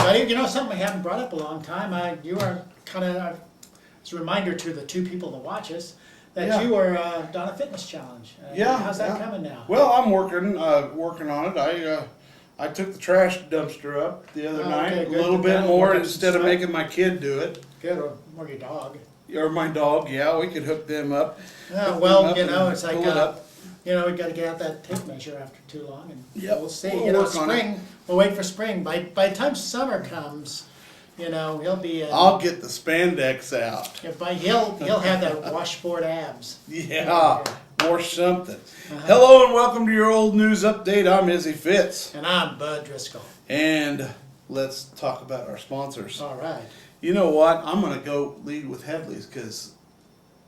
everybody. You know, something I haven't brought up a long time. You are kind of, it's a reminder to the two people that watch us that you were on a fitness challenge. How's that coming now? Well, I'm working on it. I took the trash dumpster up the other night, a little bit more instead of making my kid do it. Good, or your dog. Or my dog, yeah, we could hook them up. Well, you know, it's like, we got to get out that tape measure after too long, and we'll see. We'll work on spring, we'll wait for spring. By the time summer comes, you know, he'll be. I'll get the spandex out. He'll have that washboard abs. Yeah, or something. Hello and welcome to your old news update. I'm Izzy Fitz. And I'm Bud Driscoll. And let's talk about our sponsors. All right. You know what? I'm going to go lead with Headley's because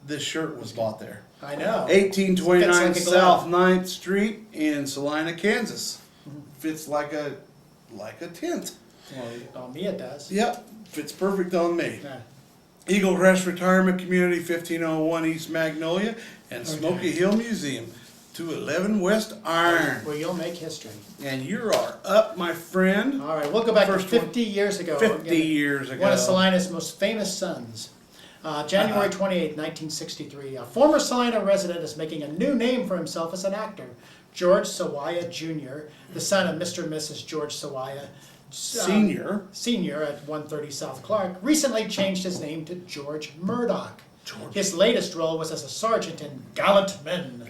this shirt was bought there. I know. 1829 South 9th Street in Salina, Kansas. Fits like a tent. Well, on me it does. Yep, fits perfect on me. Yeah. Eagle Crest Retirement Community, 1501 East Magnolia, and Smoky Hill Museum, 211 West Iron. Well, you'll make history. And you are up, my friend. All right, we'll go back to 50 years ago. 50 years ago. One of Salina's most famous sons. January 28, 1963. A former Salina resident is making a new name for himself as an actor. George Sawaya Jr., the son of Mr. and Mrs. George Sawaya Senior at 130 South Clark, recently changed his name to George Murdoch. His latest role was as a sergeant in Gallant Men,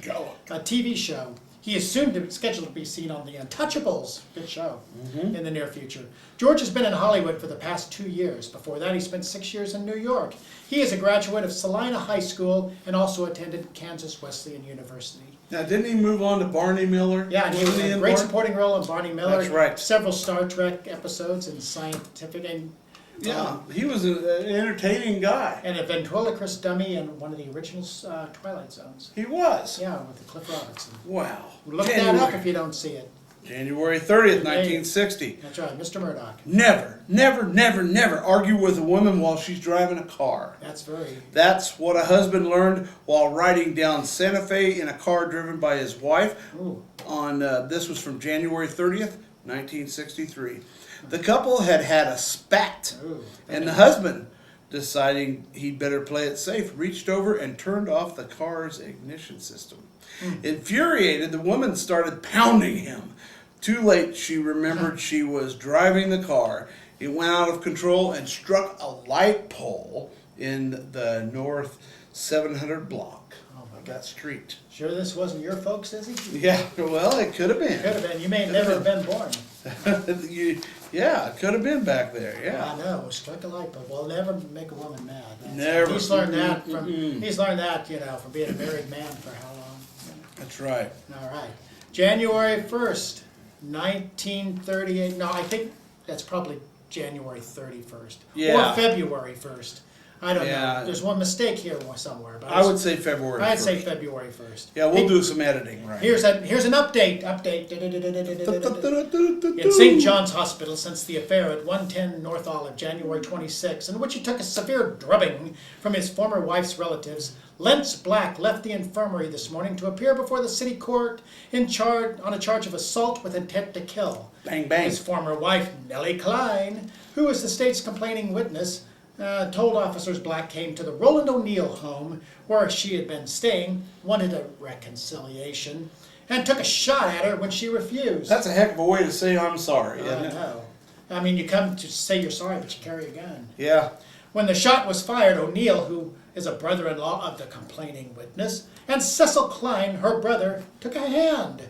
a TV show. He is soon scheduled to be seen on The Untouchables, good show, in the near future. George has been in Hollywood for the past 2 years. Before that, he spent 6 years in New York. He is a graduate of Salina High School and also attended Kansas Wesleyan University. Now, didn't he move on to Barney Miller? Yeah, and he was in a great supporting role in Barney Miller. That's right. Several Star Trek episodes and scientific and he was an entertaining guy. and a ventriloquist dummy in one of the original Twilight Zones. He was. Yeah, with Cliff Robertson. Wow. Look that up if you don't see it. January 30th, 1960. That's right, Mr. Murdoch. Never argue with a woman while she's driving a car. That's what a husband learned while riding down Santa Fe in a car driven by his wife. This was from January 30th, 1963. The couple had a spat, and the husband, deciding he'd better play it safe, reached over and turned off the car's ignition system. Infuriated, the woman started pounding him. Too late, she remembered she was driving the car. It went out of control and struck a light pole in the North 700 block of that street. Sure this wasn't your folks, is he? Yeah, well, it could have been. Could have been. You may never have been born. Yeah, it could have been back there, yeah. I know, struck a light bulb. Well, never make a woman mad. Never. He's learned that from from being a married man for how long? That's right. All right. January 1st, 1938. No, I think that's probably January 31st. Yeah. Or February 1st. I don't know. There's one mistake here somewhere. But I would say February 1st. I'd say February 1st. Yeah, we'll do some editing, right? Here's an update. In St. John's Hospital since the affair at 110 North Olive, January 26, in which he took a severe drubbing from his former wife's relatives, Lentz Black left the infirmary this morning to appear before the city court on a charge of assault with intent to kill. Bang, bang. His former wife, Nellie Klein, who is the state's complaining witness, told officers Black came to the Roland O'Neill home where she had been staying, wanted a reconciliation, and took a shot at her when she refused. That's a heck of a way to say I'm sorry, isn't it? I know. I mean, you come to say you're sorry, but you carry a gun. Yeah. When the shot was fired, O'Neill, who is a brother-in-law of the complaining witness, and Cecil Klein, her brother, took a hand.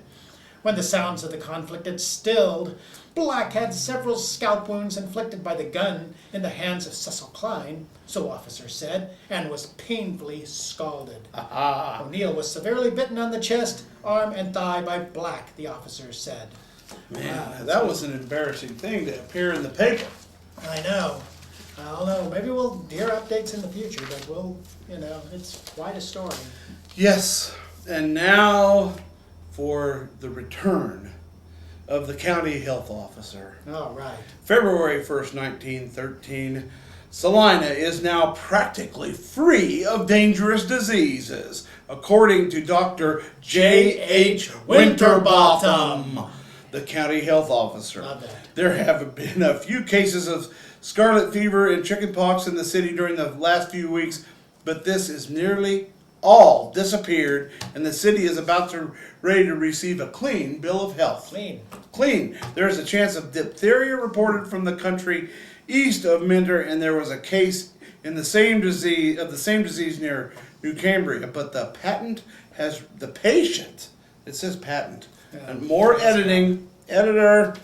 When the sounds of the conflict had stilled, Black had several scalp wounds inflicted by the gun in the hands of Cecil Klein, so officers said, and was painfully scalded. O'Neill was severely bitten on the chest, arm, and thigh by Black, the officers said. Man, that was an embarrassing thing to appear in the paper. I know. I don't know. Maybe we'll hear updates in the future, but it's quite a story. Yes, and now for the return of the county health officer. All right. February 1st, 1913, Salina is now practically free of dangerous diseases, according to Dr. J.H. Winterbottom. the county health officer. Love that. There have been a few cases of scarlet fever and chickenpox in the city during the last few weeks, but this is nearly all disappeared, and the city is ready to receive a clean bill of health. Clean. There is a chance of diphtheria reported from the country east of Minter, and there was a case in the same disease near New Cambria, but the patient. It says patent. Yeah. And more editor.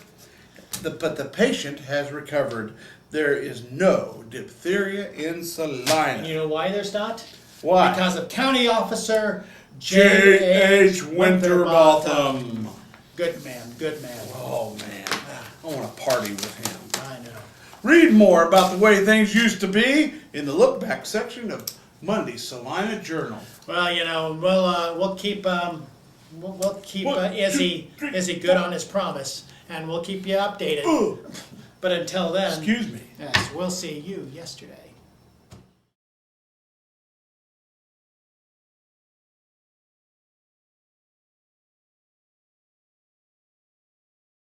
But the patient has recovered. There is no diphtheria in Salina. And you know why there's not? Why? Because of County Officer J.H. Winterbotham. Good man, good man. Oh man, I want to party with him. I know. Read more about the way things used to be in the look back section of Monday's Salina Journal. Well, you know, we'll keep Izzy good on his promise, and we'll keep you updated. But until then, Excuse me. yes, we'll see you yesterday.